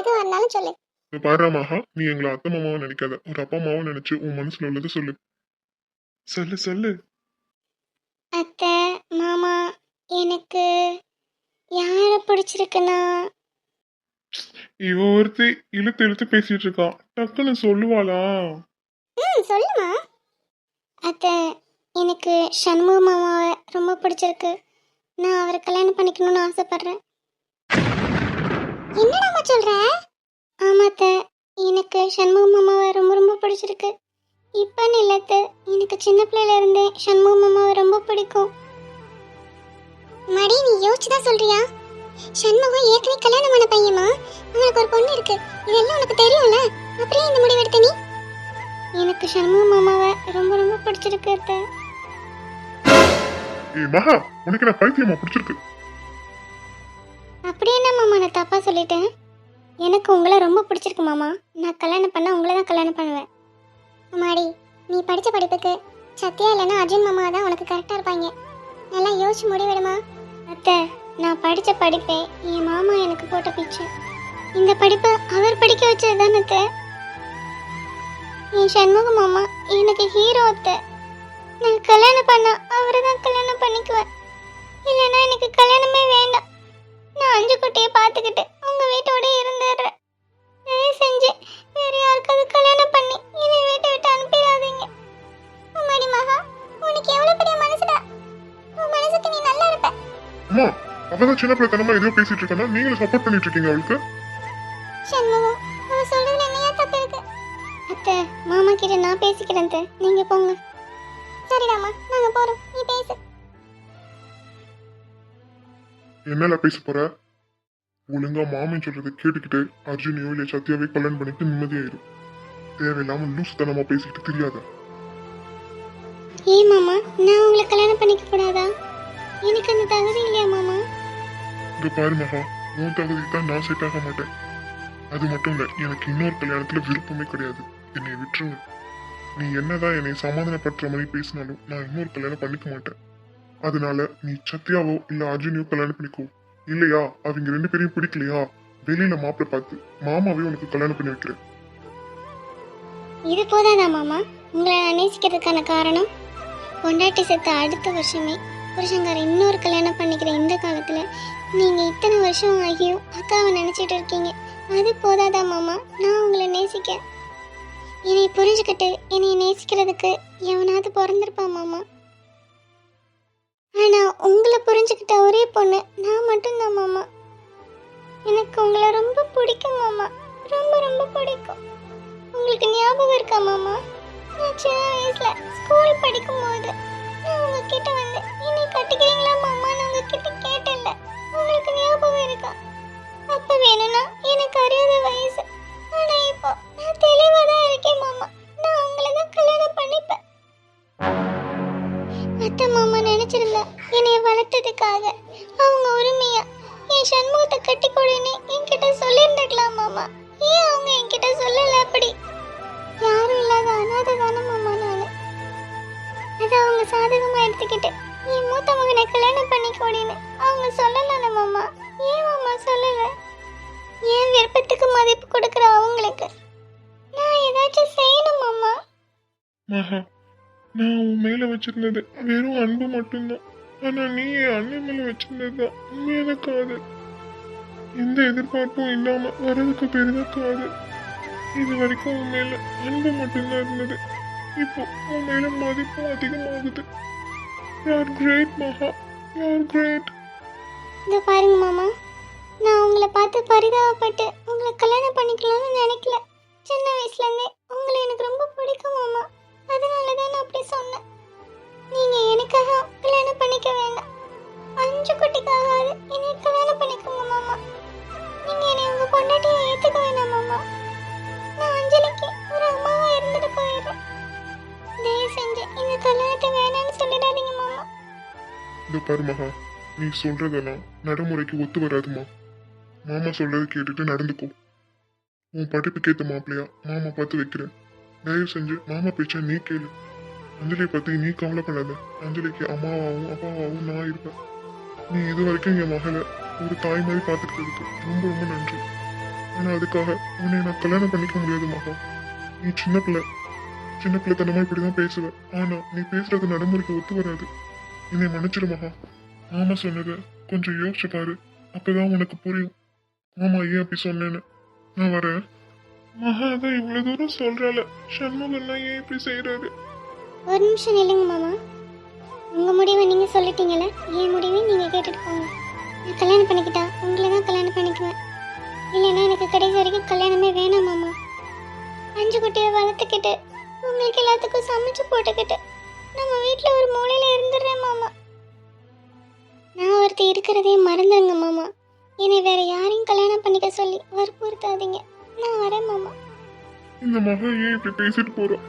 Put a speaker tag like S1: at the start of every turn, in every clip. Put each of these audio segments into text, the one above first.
S1: எது வரனாலும் சொல்லு.
S2: பாரு மகா, நீ எங்களை அத்தை மாமாவை நினைக்காத, ஒரு அப்பா அம்மாவை நினைச்சு உன் மனசுல உள்ளது சொல்லு. சொல்லு சொல்லு.
S1: அத்தை, மாமா, எனக்கு யாரை பிடிச்சிருக்குன்னா,
S2: இவ ஒருத்தி இழுத்து இழுத்து பேசிட்டு இருக்கா, டக்குன்னு சொல்லுவாளா?
S1: சொல்லுமா. அத்தை, எனக்கு சண்முக மாமாவை ரொம்ப பிடிச்சிருக்கு. நான் அவரை கல்யாணம் பண்ணிக்கணும்னு ஆசைப்படுறேன். என்னடாமா சொல்ற? ஆமாத்த, எனக்கு சண்முக மாமாவை ரொம்ப ரொம்ப பிடிச்சிருக்கு. இப்பன்னு இல்லத்த, எனக்கு சின்ன பிள்ளையில இருந்தே சண்முக மாமாவை ரொம்ப பிடிக்கும். மடி, நீ யோசிச்சுதான் சொல்றியா? சண்முகம் ஏற்கனவே கல்யாணமான பையமா, அவனுக்கு ஒரு பொண்ணு இருக்கு. இதெல்லாம் உனக்கு தெரியும்ல, அப்படியே இந்த முடிவு எடுத்த நீ? எனக்கு சண்முக மாமாவை ரொம்ப ரொம்ப பிடிச்சிருக்கு அத்தை.
S2: ஏய் மகா, உனக்கு நான் பைத்தியமா பிடிச்சிருக்கு?
S1: அப்படி என்ன மாமா நான் தப்பா சொல்லிட்டேன்? எனக்கு உங்களை ரொம்ப பிடிச்சிருக்கு மாமா. நான் கல்யாணம் பண்ண உங்களை தான் கல்யாணம் பண்ணுவேன். மாடி, நீ படித்த படிப்புக்கு சத்யா இல்லைன்னா அர்ஜுன் மாமா தான் உனக்கு கரெக்டாக இருப்பாங்க. நல்லா யோசிச்சு முடிவெடுமா. அத்தை, நான் படித்த படிப்பே என் மாமா எனக்கு போட்ட பிச்சை. இந்த படிப்பை அவர் படிக்க வச்சது தானே அத்தை. என் சண்முக மாமா எனக்கு ஹீரோ அத்தை. நான் கல்யாணம் பண்ணா அவரை தான் கல்யாணம் பண்ணிக்குவேன். இல்லைன்னா எனக்கு கல்யாணமே வேண்டாம். நான் அஞ்சு குட்டியை பார்த்துக்கிட்டு உங்க வீட்டோட இருந்துடுறேன். தயவு செஞ்சு வேற யாருக்காவது கல்யாணம் பண்ணி என்னை வீட்டை விட்டு அனுப்பிடாதீங்க. அம்மாடி மகா, உனக்கு எவ்வளவு பெரிய மனசுடா. உன் மனசுக்கு நீ நல்லா இருப்ப.
S2: அம்மா, அவதான் சின்ன பிள்ளைத்தனமா ஏதோ பேசிட்டு இருக்கானா, நீங்களும் சப்போர்ட் பண்ணிட்டு இருக்கீங்க அவளுக்கு.
S1: சண்முகம், அவ சொல்றதுல என்னையா தப்பு இருக்கு? அத்தை, மாமா கிட்ட நான் பேசிக்கிறேன் அத்தை, நீங்க போங்க. சரிடாமா, நாங்க போறோம், நீ பேசு.
S2: என்னல பேச போற? ஒழுங்கா மாமன் சொல்றதை கேட்டுக்கிட்டு அர்ஜுனையோ இல்ல சத்யாவே கல்யாணம் பண்ணிட்டு நிம்மதியாயிரு. தேவையில்லாம லூசுத்தனமா பேசிக்கிட்டு தெரியாத.
S1: ஏன் மாமா, நான் உங்களை கல்யாணம் பண்ணிக்க கூடாதா? எனக்கு அந்த தகுதி இல்லையா மாமா?
S2: இங்க பாரு மகா, உன் தகுதிக்கு தான் நான் செட் ஆக மாட்டேன். அது மட்டும் இல்ல, எனக்கு இன்னொரு கல்யாணத்துல விருப்பமே கிடையாது. என்னை விட்டுருங்க. நீ என்னதான் என்னை சமாதானப்படுத்துற மாதிரி பேசினாலும் நான் இன்னொரு கல்யாணம் பண்ணிக்க மாட்டேன். அதனால நீ சத்யாவோ இல்ல அர்ஜுனையோ கல்யாணம் பண்ணிக்கோ. இல்லையா அவங்க ரெண்டு பேரையும் பிடிக்கலையா, வெளியில மாப்பிள்ளை பார்த்து மாமாவே உனக்கு கல்யாணம் பண்ணி வைக்கிறேன்.
S1: இது போதாதா மாமா? உங்களை நான் நேசிக்கிறதுக்கான காரணம், பொண்டாட்டி செத்த அடுத்த வருஷமே புருஷங்கார இன்னொரு கல்யாணம் பண்ணிக்கிற இந்த காலத்துல நீங்க இத்தனை வருஷம் ஆகியும் அக்காவை நினைச்சிட்டு இருக்கீங்க. அது போதாதா மாமா? நான் உங்களை நேசிக்க, என்னை புரிஞ்சுக்கிட்டு என்னை நேசிக்கிறதுக்கு எவனாவது பிறந்திருப்பான் மாமா. ஆனா உங்களை புரிஞ்சுக்கிட்ட ஒரே பொண்ணு நான் மட்டும்தான் மாமா. எனக்கு உங்களை ரொம்ப பிடிக்கும் மாமா, ரொம்ப ரொம்ப பிடிக்கும். உங்களுக்கு ஞாபகம் இருக்கா மாமா? நான் சின்ன வயசுல ஸ்கூல் படிக்கும் போது நான் உங்ககிட்ட வந்து என்னை கட்டிக்கிறீங்களா மாமான்னு உங்ககிட்ட கேட்டேன்ல, உங்களுக்கு ஞாபகம் இருக்கா? அப்ப வேணும்னா எனக்கு அறியாத வயசு, ஆனா இப்போ நான் தெளிவா தான் இருக்கேன் மாமா. நான் உங்களை தான் கல்யாணம் பண்ணிப்பேன். அத்தை மாமா நினைச்சிருந்தா என்னைய வளர்த்ததுக்காக அவங்க உரிமையா என் சண்முகத்தை கட்டி கொடுன்னு என்கிட்ட சொல்லியிருந்துக்கலாம் மாமா. ஏன் அவங்க என்கிட்ட சொல்லல? அப்படி யாரும் இல்லாத அனாதை தானே மாமா நானு. அதை அவங்க சாதகமா எடுத்துக்கிட்டு என் மூத்த மகனை கல்யாணம் பண்ணிக்கோடின்னு அவங்க சொல்லல மாமா. ஏன் மாமா சொல்லல? என் விருப்பத்துக்கு மதிப்பு கொடுக்குற அவங்களுக்கு நான் ஏதாச்சும் செய்யணும் மாமா.
S2: மகா, நான் உன் மேல வச்சிருந்தது வெறும் அன்பு மட்டும்தான். ஆனா நீ என் அண்ணன் மேல வச்சிருந்ததுதான் உண்மையான காதல். எந்த எதிர்பார்ப்பும் இல்லாம வர்றதுக்கு பெரிதான் காதல். இது வரைக்கும் உன் மேல அன்பு மட்டும்தான் இருந்தது. இப்போ உன் மேல மதிப்பும் அதிகமாகுது. யார் கிரேட் மகா, யார் கிரேட்.
S1: இந்த பாருங்க மாமா, நான் உங்களை பார்த்து பரிதாபப்பட்டு உங்களை கல்யாணம் பண்ணிக்கலாம்னு நினைக்கல. சின்ன வயசுல இருந்தே உங்களை எனக்கு ரொம்ப பிடிக்கும் மாமா. அதனாலதான் நான் அப்படி சொன்னேன். நீங்க எனக்காக கல்யாணம் பண்ணிக்க வேண்டாம், அஞ்சு குட்டிக்காகாது என்னை கல்யாணம் பண்ணிக்கோங்க மாமா. நீங்க என்னை உங்க பொண்டாட்டியை ஏத்துக்க வேண்டாம் மாமா. நான் அஞ்சலிக்கு ஒரு அம்மாவா இருந்துட்டு போயிடுறேன். தயவு செஞ்சு இந்த கல்யாணத்தை வேணாம்னு சொல்லிடாதீங்க மாமா.
S2: இந்த பாரு மகா, நீ சொல்றதெல்லாம் நடைமுறைக்கு ஒத்து வராதுமா. மாமா சொல்றதை கேட்டுட்டு நடந்துக்கோ. உன் படிப்புக்கு ஏத்த மாப்பிள்ளையா மாமா பார்த்து வைக்கிறேன். தயவு செஞ்சு மாமா பேச்ச நீ கேளு. அஞ்சலியை பத்தி நீ கவலைப்படாத. அஞ்சலிக்கு அம்மாவாகவும் அப்பாவாகவும் நான் இருப்பேன். நீ இது வரைக்கும் என் மகளை ஒரு தாய் மாதிரி பார்த்துக்கிட்டதுக்கு ரொம்ப ரொம்ப நன்றி. ஆனா அதுக்காக உன்னை நான் கல்யாணம் பண்ணிக்க முடியாது மகா. நீ சின்ன பிள்ளை தனமா இப்படிதான் பேசுவ. ஆனா நீ பேசுறது நடைமுறைக்கு ஒத்து வராது. என்னை மன்னிச்சிடு மகா. மாமா சொன்னதை கொஞ்சம் யோசிச்சு பாரு. அப்பதான் உனக்கு புரியும் மாமா ஏன் அப்படி சொன்னேன்னு. நான் வரேன். மகா அதான் இவ்வளவு தூரம் சொல்றால, சண்முகம்னா ஏன் இப்படி செய்யறாரு?
S1: ஒரு நிமிஷம் நில்லுங்க மாமா. உங்கள் முடிவை நீங்கள் சொல்லிட்டீங்களே, என் முடிவையும் நீங்கள் கேட்டுட்டு போங்க. நான் கல்யாணம் பண்ணிக்கிட்டா உங்களை தான் கல்யாணம் பண்ணிக்குவேன். இல்லைன்னா எனக்கு கடைசி வரைக்கும் கல்யாணமே வேணாம் மாமா. 5 குட்டியை வளர்த்துக்கிட்டு உங்களுக்கு எல்லாத்துக்கும் சமைச்சு போட்டுக்கிட்டு நம்ம வீட்டில் ஒரு மூலையில் இருந்துடுறேன் மாமா. நான் ஒருத்தி இருக்கிறதே மறந்துடுங்க மாமா. என்னை வேற யாரையும் கல்யாணம் பண்ணிக்க சொல்லி வற்புறுத்தாதீங்க. நான் வரேன் மாமா.
S2: இந்த மகன் ஏன் இப்படி பேசிட்டு போறான்?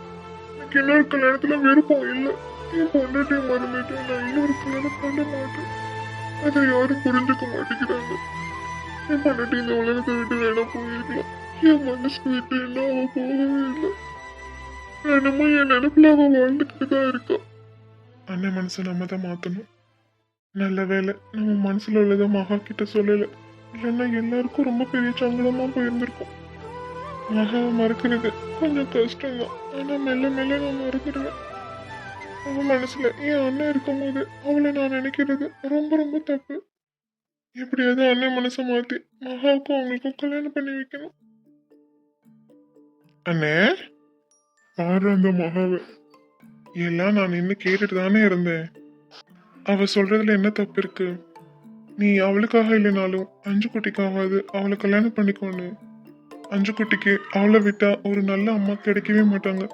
S2: எனக்கு இன்னொரு கல்யாணத்துல விருப்பம் இல்லை. என் பொண்டாட்டியை மறந்துட்டு நான் இன்னொரு கல்யாணம் பண்ண மாட்டேன். அதை யாரும் புரிஞ்சுக்க மாட்டேங்கிறாங்க. என் பொண்டாட்டி இந்த உலகத்தை விட்டு வேணா போயிருக்கலாம். என் மனசு விட்டு என்ன அவ போகவே இல்லை. என்னமோ என் நினைப்புல அவ வாழ்ந்துக்கிட்டு தான் இருக்கா. அண்ணன் மனசை நம்ம தான் மாத்தணும். நல்ல வேலை நம்ம மனசுல உள்ளதை மகா கிட்ட சொல்லல. இல்லைன்னா எல்லாருக்கும் ரொம்ப பெரிய சங்கடமா போயிருந்திருக்கும். மகாவை மறக்கிறது கொஞ்சம் கஷ்டம்தான். ஆனா மெல்ல மெல்ல நான் மறந்துடுவேன். அவன் மனசுல என் அண்ணன் இருக்கும்போது அவளை நான் நினைக்கிறது ரொம்ப ரொம்ப தப்பு. எப்படியாவது அண்ணன் மனசை மாத்தி மகாவுக்கும் அவங்களுக்கும் கல்யாணம் பண்ணி வைக்கணும். அண்ணே பாரு அந்த மகாவை. எல்லாம் நான் நின்று கேட்டுட்டு தானே இருந்தேன். அவ சொல்றதுல என்ன தப்பு இருக்கு? நீ அவளுக்காக இல்லைனாலும் 5 குட்டிக்காவது அவளை கல்யாணம் பண்ணிக்கோன்னு. 5 குட்டிக்கு அவளை விட்டா ஒரு நல்ல அம்மா கிடைக்கவே மாட்டாங்க.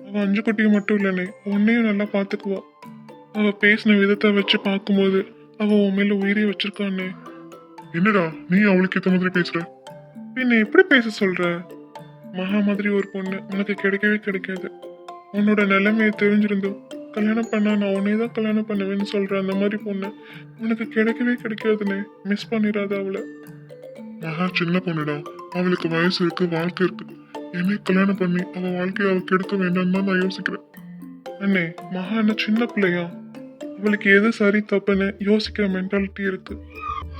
S2: அவ 5 குட்டியை மட்டும் இல்லைனே உன்னையும் நல்லா பாத்துக்குவா. அவ பேசின விதத்தை வச்சு பார்க்கும்போது அவ உன் மேல உயிரே வச்சிருக்கானே. என்னடா நீ அவளுக்கு ஏத்த மாதிரி பேசுற? பின்ன எப்படி பேச சொல்ற? மகா மாதிரி ஒரு பொண்ணு உனக்கு கிடைக்கவே கிடைக்காது. உன்னோட நிலைமையை தெரிஞ்சிருந்தோம் கல்யாணம் பண்ணா நான் உன்னை தான் கல்யாணம் பண்ணுவேன்னு சொல்ற அந்த மாதிரி பொண்ணு உனக்கு கிடைக்கவே கிடைக்காதுன்னு. மிஸ் பண்ணிடாத அவளை. மகா சின்ன பொண்ணுடா. அவளுக்கு வயசு இருக்கு, வாழ்க்கை இருக்கு. என்னை கல்யாணம் பண்ணி அவ வாழ்க்கையை அவ கெடுக்க வேண்டாம்னு தான் நான் யோசிக்கிறேன். அண்ணே மகா என்ன சின்ன பிள்ளையா? அவளுக்கு எது சரி தப்புன்னு யோசிக்கிற மென்டாலிட்டி இருக்கு.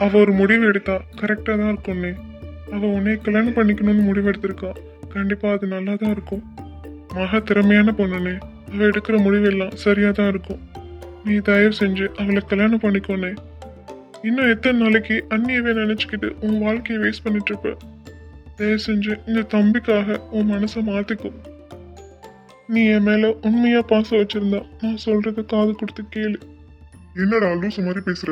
S2: அவ ஒரு முடிவு எடுத்தா கரெக்டா தான் இருக்கும்னே. அவ உன்னை கல்யாணம் பண்ணிக்கணும்னு முடிவு எடுத்திருக்கா. கண்டிப்பா அது நல்லா தான் இருக்கும். மகா திறமையான பொண்ணுனே. அவ எடுக்கிற முடிவு எல்லாம் சரியா தான் இருக்கும். நீ தயவு செஞ்சு அவளை கல்யாணம் பண்ணிக்கோனே. இன்னும் எத்தனை நாளைக்கு அண்ணியவே நினைச்சுக்கிட்டு உன் வாழ்க்கையை வேஸ்ட் பண்ணிட்டு இருப்ப? தயவு செஞ்சு இந்த தம்பிக்காக உன் மனசை மாத்திக்கோ. நீ என் மேல உண்மையா பாசம் வச்சிருந்தா நான் சொல்றத காது கொடுத்து கேளு. என்னடா லூசு மாதிரி பேசுற?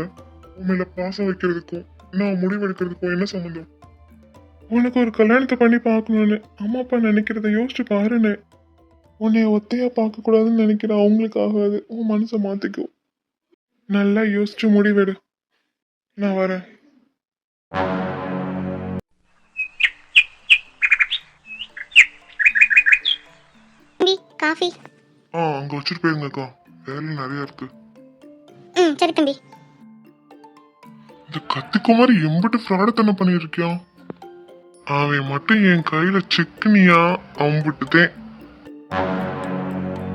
S2: உன் மேல பாசம் வைக்கிறதுக்கும் நான் முடிவு எடுக்கிறதுக்கும் என்ன சம்மந்தம்? உனக்கு ஒரு கல்யாணத்தை பண்ணி பார்க்கணும்னு அம்மா அப்பா நினைக்கிறத யோசிச்சு பாருன்னு. உன்னைய ஒத்தையா பார்க்க கூடாதுன்னு நினைக்கிற அவங்களுக்காகாது உன் மனசை மாத்திக்கோ. நல்லா யோசிச்சு முடிவெடு. நான் வரேன்.
S1: தம்பி காஃபி.
S2: அங்க வச்சுட்டு போயிருங்கக்கா, வேலை நிறைய இருக்கு.
S1: சரி தம்பி.
S2: இந்த கத்திக்குமாரி எம்பிட்டு ஃப்ராடத்தனம் பண்ணிருக்கியான். அவன் மட்டும் என் கையில சிக்கனியா அம்பிட்டுதேன்.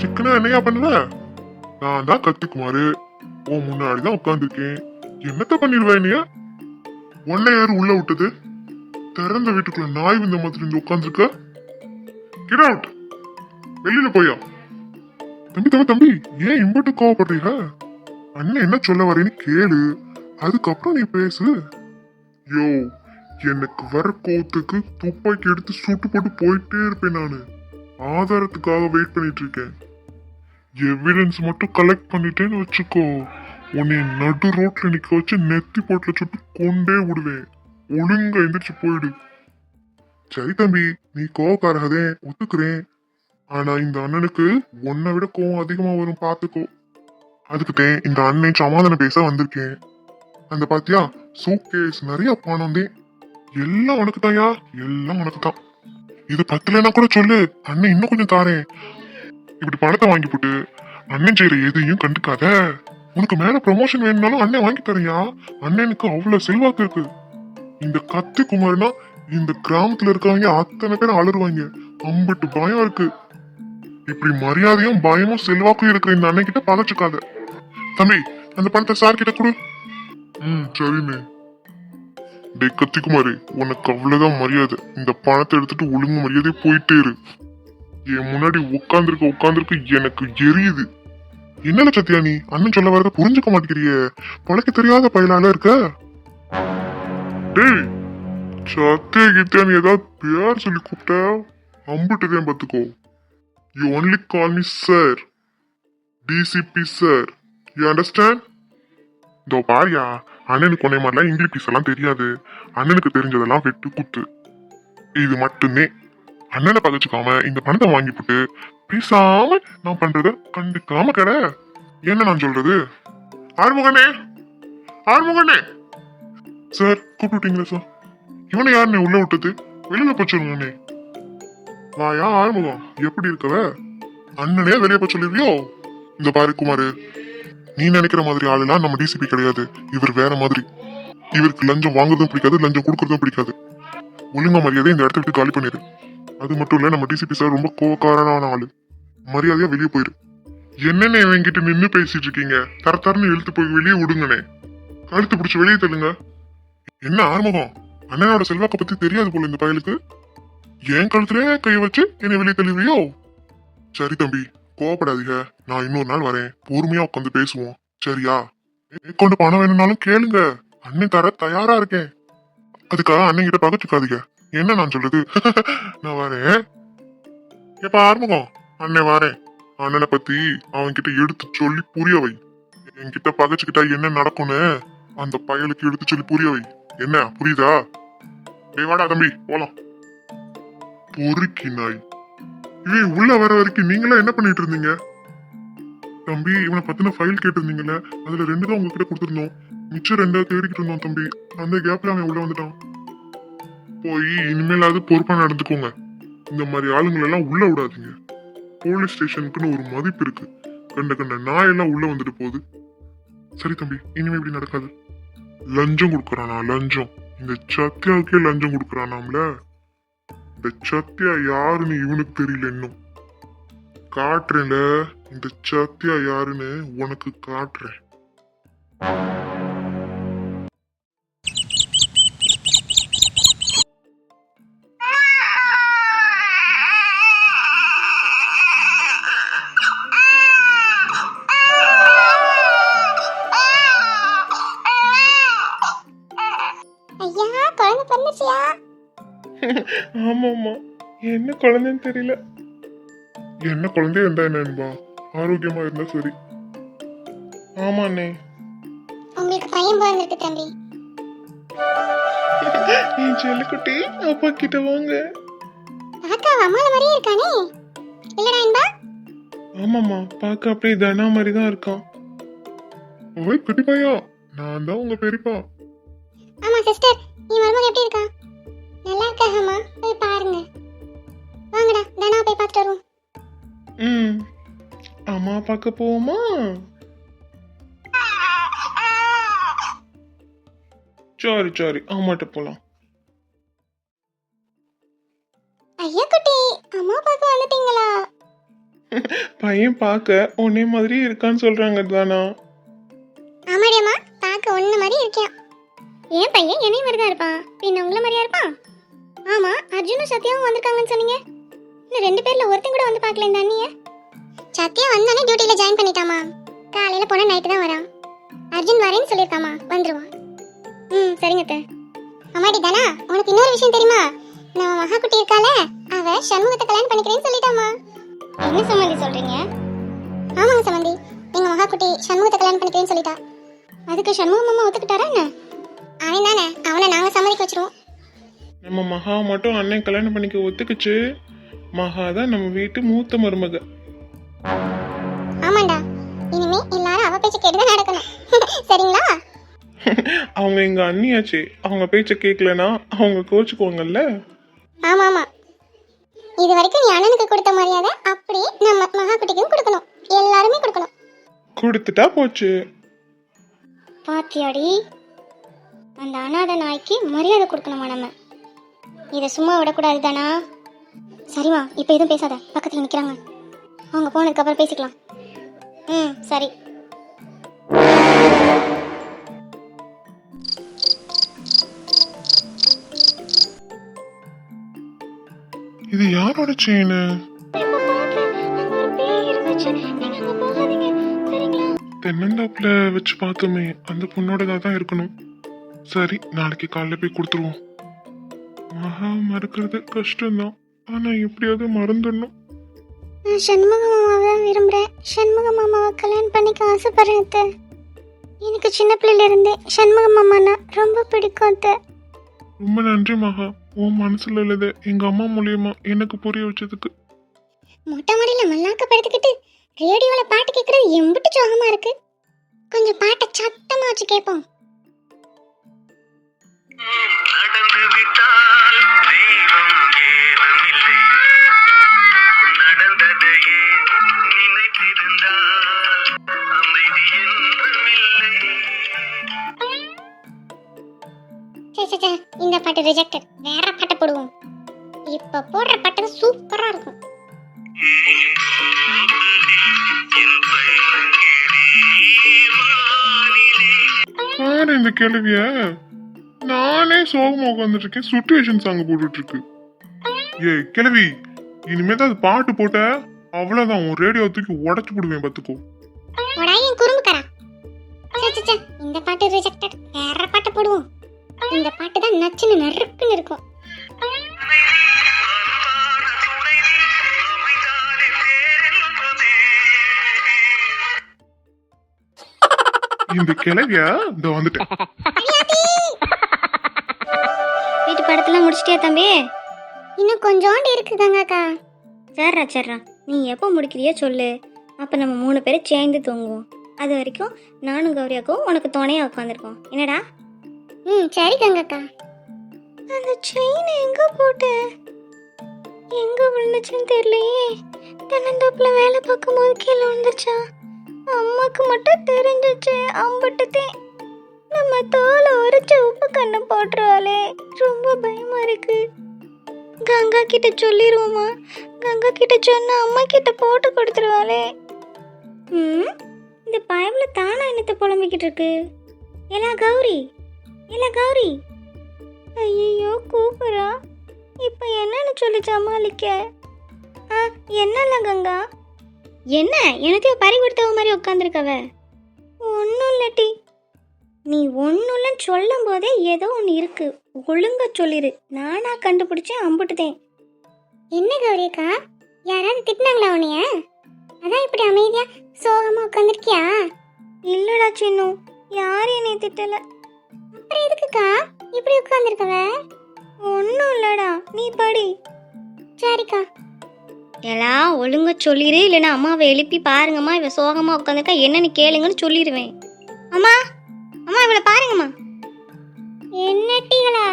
S2: சிக்கனா என்னையா பண்ணுவ? நான் தான் கத்திக்குமாரு, உன் முன்னாடிதான் உட்காந்துருக்கேன். என்னத்த பண்ணிடுவேன் நீ? உன்னை யாரு உள்ள விட்டது? திறந்த வீட்டுக்குள்ள நாய் வந்த மாதிரி இருந்து உட்காந்துருக்க. Get out. வெளியில போயா. தம்பி தம்பி தம்பி ஏன் இம்பட்டு கோவப்படுறீங்க? அண்ணன் என்ன சொல்ல வரேன்னு கேளு, அதுக்கப்புறம் நீ பேசு. யோ எனக்கு வர கோவத்துக்கு துப்பாக்கி எடுத்து சுட்டு போட்டு போயிட்டே இருப்பேன் நானு. ஆதாரத்துக்காக வெயிட் பண்ணிட்டு இருக்கேன். எவிடன்ஸ் மட்டும் கலெக்ட் பண்ணிட்டேன்னு வச்சுக்கோ, உன்னை நடு ரோட்ல நிக்க வச்சு நெத்தி போட்டுல சுட்டு கொண்டே விடுவேன். ஒழுங்கா எந்திரிச்சு போயிடு. சரி தம்பி, நீ கோவக்காரகதே ஒத்துக்கிறேன். ஆனா இந்த அண்ணனுக்கு உன்னை விட கோவம் அதிகமா வரும், பாத்துக்கோ. அதுக்குதான் இந்த அண்ணன் சமாதானம் பேச வந்திருக்கேன். அந்த பாத்தியா சூட்கேஸ் நிறைய பணம் தான். எல்லாம் உனக்கு தான்யா, எல்லாம் உனக்கு தான். இது பத்தலைன்னா கூட சொல்லு, அண்ணன் இன்னும் கொஞ்சம் தாரேன். இப்படி பணத்தை வாங்கி போட்டு அண்ணன் செய்யற எதையும் கண்டுக்காத. உனக்கு மேல ப்ரமோஷன் வேணும்னாலும் அண்ணன் வாங்கி தரையா. அண்ணனுக்கு அவ்வளவு செல்வாக்கு இருக்கு. இந்த கத்தி குமார்னா இந்த கிராமத்துல இருக்கவங்க அத்தனை பேரும் அலறுவாங்க. அம்பட்டு பயம் இருக்கு. இப்படி மரியாதையும் பயமும் செல்வாக்கும் இருக்கிற இந்த அண்ணன் கிட்ட பதச்சுக்காத. தம்பி அந்த பணத்தை சார் கிட்ட கொடு. சரிண்ணே. டேய் கத்திக்குமாரு, உனக்கு அவ்வளவுதான் மரியாதை. இந்த பணத்தை எடுத்துட்டு ஒழுங்கு மரியாதை போயிட்டே இரு. என் முன்னாடி உட்கார்ந்துருக்கு எனக்கு எரியுது. என்னல சத்யா நீ அண்ணன் சொல்ல வரத புரிஞ்சுக்க மாட்டேங்கிறியே. பழக்க தெரியாத பயலால இருக்க. டேய் சத்யா கிட்ட நீ ஏதாவது பேர் சொல்லி கூப்பிட்ட அம்புட்டுதான் பாத்துக்கோ. You only call me sir, DCP sir. You understand? இதோ பாரியா, அண்ணனுக்கு ஒன்னே மாதிரிலாம் இங்கிலீஷ் எல்லாம் தெரியாது. அண்ணனுக்கு தெரிஞ்சதெல்லாம் வெட்டு குத்து. இது மட்டுமே. அண்ணனை பகச்சுக்காம இந்த பணத்தை வாங்கி போட்டு பேசாம நான் பண்றத கண்டுக்காம கடை. என்ன நான் சொல்றது? ஆறுமுகனே, ஆறுமுகனே சார் கூப்பிட்டுட்டீங்களா சார்? இவனை யாருன்னு உள்ள விட்டது? வெளியில போச்சுருங்கண்ணே. வாயா ஆறுமுகம், எப்படி இருக்கவ? அண்ணனே வெளியே போய் சொல்லிருவியோ? இந்த பாரு குமாரு, நீ நினைக்கிற மாதிரி ஆளுலாம் நம்ம டிசிபி கிடையாது. இவர் வேற மாதிரி. இவருக்கு லஞ்சம் வாங்குறதும் பிடிக்காது, லஞ்சம் கொடுக்கறதும் பிடிக்காது. ஒழுங்கா மரியாதை இந்த இடத்த விட்டு காலி பண்ணிடு. அது மட்டும் இல்ல, நம்ம டிசிபி சார் ரொம்ப கோவக்காரனான ஆளு. மரியாதையா வெளியே போயிரு. என்னென்ன இவங்கிட்ட நின்னு பேசிட்டு இருக்கீங்க? தரன்னு இழுத்து போய் வெளியே விடுங்கண்ணே. கழுத்து பிடிச்சி வெளியே தள்ளுங்க. என்ன ஆறுமுகம், அண்ணனோட செல்வாக்க பத்தி தெரியாது போல இந்த பயலுக்கு. என் கழுத்துலயே கைய வச்சு என்னை வெளியே தள்ளுவியோ? சரி தம்பி, கோவப்படாதீங்க. நான் இன்னொரு நாள் வரேன், பொறுமையா உட்காந்து பேசுவோம். சரியா? கொண்டு பணம் வேணும்னாலும் கேளுங்க, அண்ணன் தர தயாரா இருக்கேன். அதுக்காக அண்ணன் கிட்ட பகச்சுக்காதீங்க. என்ன நான் சொல்றது? நான் வரேன். எப்ப ஆறுமுகம், அண்ணன் வரேன். அண்ணனை பத்தி அவன்கிட்ட எடுத்து சொல்லி புரிய வை. என்கிட்ட பகச்சுக்கிட்டா என்ன நடக்கும்னு அந்த பயலுக்கு எடுத்து சொல்லி புரிய வை. என்ன புரியுதா? டேய் வாடா தம்பி போலாம். பொறுக்கி நாய். இவன் உள்ள வர வரைக்கும் நீங்களா என்ன பண்ணிட்டு இருந்தீங்க? தம்பி இவனை பத்தின ஃபைல் கேட்டிருந்தீங்கல்ல, அதுல 2 தான் உங்ககிட்ட கொடுத்துருந்தோம். மிச்சம் 2 தேடிக்கிட்டு இருந்தோம் தம்பி. அந்த கேப்ல அவன் உள்ள வந்துட்டான். போய் இனிமேலாவது பொறுப்பா நடந்துக்கோங்க. இந்த மாதிரி ஆளுங்களெல்லாம் உள்ள விடாதீங்க. போலீஸ் ஸ்டேஷனுக்குன்னு ஒரு மதிப்பு இருக்கு. கண்ட நாயெல்லாம் உள்ள வந்துட்டு போகுது. சரி தம்பி, இனிமே இப்படி நடக்காது. லஞ்சம் கொடுக்கறானா? லஞ்சம். இந்த சத்யாவுக்கே லஞ்சம் கொடுக்கறானாம்ல. இந்த சத்யா யாருன்னு இவனுக்கு தெரியல இன்னும். காட்டுறேன்ல, இந்த சத்யா யாருன்னு உனக்கு காட்டுறேன்.
S1: ஐயா குழந்தை பிறந்துச்சியா?
S2: ஆமாம்மா, என்ன குழந்தைன்னு தெரியல. என்ன குழந்தையா இருந்தா என்னன்பா, ஆரோக்கியமா இருந்தா சரி. ஆமாண்ணே.
S1: உங்களுக்கு பையன் பிறந்திருக்கு தம்பி.
S2: என் செல்லுக்குட்டி, அப்பா கிட்ட வாங்க.
S1: தாத்தா அம்மால மாதிரியே இருக்கானே. இல்லடா இன்பா?
S2: ஆமாம்மா, பார்க்க அப்படியே தனா மாதிரி தான் இருக்கான். ஓய் பெரியப்பாயா, நான் தான் உங்க பெரியப்பா.
S1: ஆமா சிஸ்டர், நீ மருமக எப்படி இருக்கா? நல்லா இருக்காமா, போய் பாருங்க. வாங்கடா, தனா போய் பார்த்துட்டு வருவோம்.
S2: அம்மா பார்க்க போவோமா? சரி அம்மாட்ட போலாம்.
S1: ஐயா குட்டி, அம்மா பார்க்க வந்துட்டீங்களா?
S2: பையன் பார்க்க உன்னே மாதிரி இருக்கான்னு சொல்றாங்க தானா?
S1: ஆமாடி அம்மா, பார்க்க ஒண்ணு மாதிரி இருக்கியா. ஏன் பையன் என்னைய மாதிரி தான் இருப்பான், பின்ன உங்களை மாதிரியா இருப்பான்? ஆமா, அர்ஜுனும் சத்யாவும் வந்திருக்காங்கன்னு சொன்னீங்க. இன்னும் 2 பேர்ல ஒருத்தன் கூட வந்து பார்க்கல இந்த அண்ணிய. சத்யா வந்தானே டியூட்டில ஜாயின் பண்ணிட்டாமா. காலையில போனா நைட்டு தான் வரான். அர்ஜுன் வரேன்னு சொல்லிருக்காமா, வந்துருவான். சரிங்க அத்தை. அம்மாடி தானா, உனக்கு இன்னொரு விஷயம் தெரியுமா? நம்ம மகா குட்டி இருக்கால, அவ சண்முகத்தை கல்யாணம் பண்ணிக்கிறேன்னு சொல்லிட்டாமா. என்ன சம்மந்தி சொல்றீங்க? ஆமாங்க சம்மந்தி, எங்க மகா குட்டி சண்முகத்தை கல்யாணம் பண்ணிக்கிறேன்னு சொல்லிட்டா. அதுக்கு சண்முகம் மாமா ஒத்துக்கிட்டாரா என்ன? அவன் தானே, அவனை நாங்க சம்மதிக்க வச்சிருவோம்.
S2: நம்ம மகா மட்டும் அண்ணன் கல்யாணம் பண்ணிக்க ஒத்துக்குச்சு. மகா தான் நம்ம வீட்டு மூத்த மருமக.
S1: ஆமாண்டா, இனிமே எல்லாரும் அவ பேச்ச கேட்டு தான் நடக்கணும். சரிங்களா?
S2: அவங்க எங்க அண்ணியாச்சே, அவங்க பேச்ச கேட்கலனா அவங்க கோச்சுக்குவாங்கல்ல.
S1: ஆமா ஆமா, இது வரைக்கும் நீ அண்ணனுக்கு கொடுத்த மரியாதை அப்படியே நம்ம மகா குட்டிக்கும் கொடுக்கணும். எல்லாருமே கொடுக்கணும்.
S2: கொடுத்துட்டா போச்சு.
S1: பாத்தியாடி, அந்த அனாதை நாய்க்கு மரியாதை கொடுக்கணுமா நம்ம? இதை சும்மா விடக்கூடாது தானா? சரிம்மா, இப்போ எதுவும் பேசாத, பக்கத்தில் நிற்கிறாங்க. அவங்க போனதுக்கு அப்புறம் பேசிக்கலாம். சரி.
S2: இது யாரோட செயின்?
S1: இப்ப பாக்குறேன், அங்க ஒரு பேய் இருந்துச்சு. நீங்க அங்க போகாதீங்க, சரிங்களா?
S2: தென்னந்தோப்புல வச்சு பார்த்தோமே, அந்த பொண்ணோடதா தான் இருக்கணும். சரி, நாளைக்கு காலைல போய் கொடுத்துருவோம். மகா மறக்கிறது கஷ்டம்தான், ஆனா எப்படியாவது மறந்துடணும்.
S1: நான் சண்முக மாமாவை தான் விரும்புறேன். சண்முக மாமாவை கல்யாணம் பண்ணிக்க ஆசைப்படுறேன் அத்தை. எனக்கு சின்ன பிள்ளையில இருந்தே சண்முக மாமானா ரொம்ப பிடிக்கும் அத்தை.
S2: ரொம்ப நன்றி மகா, உன் மனசுல உள்ளதை எங்க அம்மா மூலியமா எனக்கு புரிய வச்சதுக்கு.
S1: மொட்டை மாடியில மல்லாக்க படுத்துக்கிட்டு ரேடியோல பாட்டு கேட்கறது எம்பிட்டு சோகமா இருக்கு. கொஞ்சம் பாட்டை சத்தமா வச்சு கேட்போம்.
S3: நடந்து விட்டால் தெய்வம் ஏதுமில்லை, நடந்ததையே நினைத்திருந்தால் அமைதி என்றுமில்லை.
S1: சே, இந்த பாட்டு ரிஜெக்டட். வேற பாட்டை போடுவோம். இப்ப போடுற பாட்டு சூப்பரா இருக்கும்.
S3: என் பைங்கிழி வானிலே.
S2: பாரு இந்த கேள்விய, நானே சோகமா உட்காந்துட்டு இருக்கேன், சுச்சுவேஷன் சாங் போட்டுட்டு இருக்கு. ஏய் கிழவி, இனிமேதான் அது பாட்டு போட்ட அவ்வளவுதான், உன் ரேடியோ தூக்கி உடைச்சு போடுவேன் பாத்துக்கோ.
S1: உடாயும் குறும்புக்கரா. சே, இந்த பாட்டு ரிஜெக்டட். வேற பாட்டை போடுவோம். இந்த பாட்டு தான் நச்சுன்னு நறுக்குன்னு இருக்கும்.
S3: அன்பான துணைவி அமைந்தாலே பேரென்பதே.
S2: இந்த கிழவிய இந்த வந்துட்டேன்.
S1: வீட்டு படத்தெல்லாம் முடிச்சிட்டியா தம்பி? இன்னும் கொஞ்சோண்டு இருக்கு கங்காக்கா. சரிடா, நீ எப்போ முடிக்கிறியோ சொல்லு. அப்போ நம்ம 3 பேரும் சேர்ந்து தூங்குவோம். அது வரைக்கும் நானும் கௌரியாக்கும் உனக்கு துணையாக உட்காந்துருக்கோம். என்னடா? சரி கங்காக்கா. அந்த செயின் எங்கே போட்டு எங்கே விழுந்துச்சுன்னு தெரியலையே. தென்னந்தோப்புல வேலை பார்க்கும்போது கீழே விழுந்துச்சா? அம்மாக்கு மட்டும் தெரிஞ்சிச்சு. அம்பட்டுத்தே நம்ம தோலை உரைச்ச உப்பு கண்ணு போட்டுருவாளே. ரொம்ப பயமா இருக்கு. கங்கா கிட்ட சொல்லிடுவோமா? கங்கா கிட்ட சொன்னா அம்மா கிட்ட போட்டு கொடுத்துருவாளே. இந்த பயம்ல தானா என்னத்தை புலம்பிக்கிட்டு இருக்கு? எல்லாம் கௌரி, ஐயோ கூப்பிடா. இப்ப என்னன்னு சொல்லி சமாளிக்க? என்னல்ல கங்கா? என்ன எனத்தையும் பறி கொடுத்தவ மாதிரி உட்காந்துருக்கவ? ஒன்றும் இல்லட்டி. நீ ஒன்றும் இல்லைன்னு சொல்லும் போதே ஏதோ ஒன்று இருக்கு. ஒழுங்க சொல்லிடு. நானா கண்டுபிடிச்சேன், அம்புட்டுதேன். என்ன கௌரிக்கா, யாராவது திட்டினாங்களா உன்னைய? அதான் இப்படி அமைதியா சோகமா உட்காந்துருக்கியா? இல்லடா சின்னும், யாரும் என்னை திட்டல. அப்புறம் எதுக்குக்கா இப்படி உட்காந்துருக்கவ? ஒன்றும் இல்லடா, நீ படி. சரிக்கா. எல்லாம் ஒழுங்க சொல்லிடு, இல்லைன்னா அம்மாவை எழுப்பி பாருங்கம்மா இவ சோகமா உட்காந்துருக்கா, என்னன்னு கேளுங்கன்னு சொல்லிடுவேன். அம்மா இவளை பாருங்கம்மா. என்னட்டிகளா?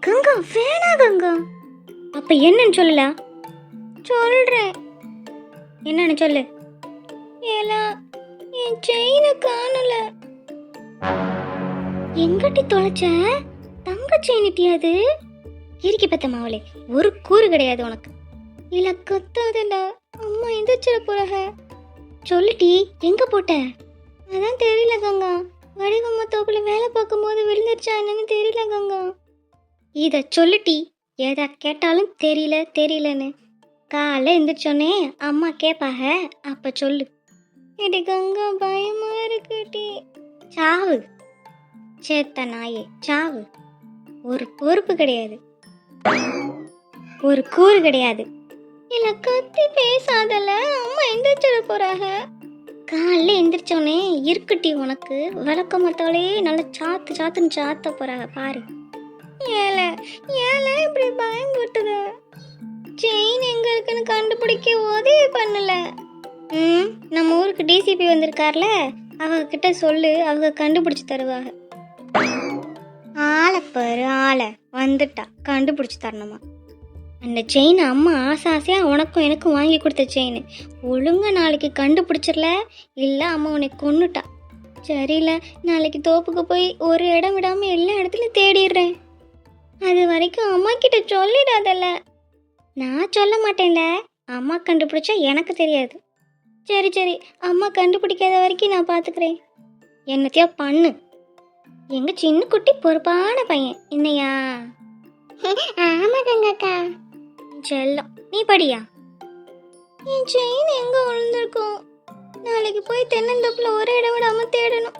S1: கங்கா வேணா கங்கா. அப்ப என்னன்னு சொல்லல? சொல்றேன். என்னன்னு சொல்லு. எல்லாம் என் செயினை காணல. எங்கட்டி தொலைச்ச? தங்க செயினிட்டியாது? இறுக்கி பத்த மாவளே, ஒரு கூறு கிடையாது உனக்கு. இல்ல கத்தாதல, அம்மா எந்திரிச்சிட போறாக. சொல்லிட்டி, எங்க போட்ட? அதான் தெரியல கங்கா. வடிவம்மா தோப்புல வேலை பார்க்கும்போது விழுந்துருச்சா என்னன்னு தெரியல கங்கா. இத சொல்லிட்டி, எதை கேட்டாலும் தெரியலன்னு. காலை எந்திரிச்சோன்னே அம்மா கேட்பாக, அப்ப சொல்லு. எடி கங்கா பயமா இருக்குடி. சாவு சேத்த நாயே, சாவு. ஒரு பொறுப்பு கிடையாது, ஒரு கூறு கிடையாது. இல்ல கத்தி பேசாதல, அம்மா எந்திரிச்சிட போறாக. காலைல எந்திரிச்சோன்னே இருக்குட்டி உனக்கு விளக்க மாட்டாலே நல்லா சாத்துன்னு சாத்த போறாக பாரு. ஏல இப்படி பயன்பட்டுத? செயின் எங்க இருக்குன்னு கண்டுபிடிக்க உதவி பண்ணல. நம்ம ஊருக்கு டிசிபி வந்திருக்கார்ல, அவங்க கிட்ட சொல்லு, அவங்க கண்டுபிடிச்சு தருவாங்க. ஆளப்பாரு ஆளை வந்துட்டா, கண்டுபிடிச்சு தரணுமா? அந்த செயின் அம்மா ஆசையா உனக்கும் எனக்கும் வாங்கி கொடுத்த செயின். ஒழுங்கா நாளைக்கு கண்டுபிடிச்சிடல, இல்லை அம்மா உன்னை கொன்னுட்டா. சரியில்ல, நாளைக்கு தோப்புக்கு போய் ஒரு இடம் விடாம எல்லா இடத்துலையும் தேடிடுறேன். அது வரைக்கும் அம்மா கிட்ட சொல்லிடாதல்ல. நான் சொல்ல மாட்டேன்ல, அம்மா கண்டுபிடிச்சா எனக்கு தெரியாது. சரி, அம்மா கண்டுபிடிக்காத வரைக்கும் நான் பார்த்துக்கிறேன். என்னத்தையோ பண்ணு. எங்க சின்ன குட்டி பொறுப்பான பையன், என்னையா? ஆமா கங்காக்கா. செல்லம், நீ படியா. என் செயின் எங்க விழுந்திருக்கும்? நாளைக்கு போய் தென்னந்தோப்புல ஒரு இடம் விடாம தேடணும்.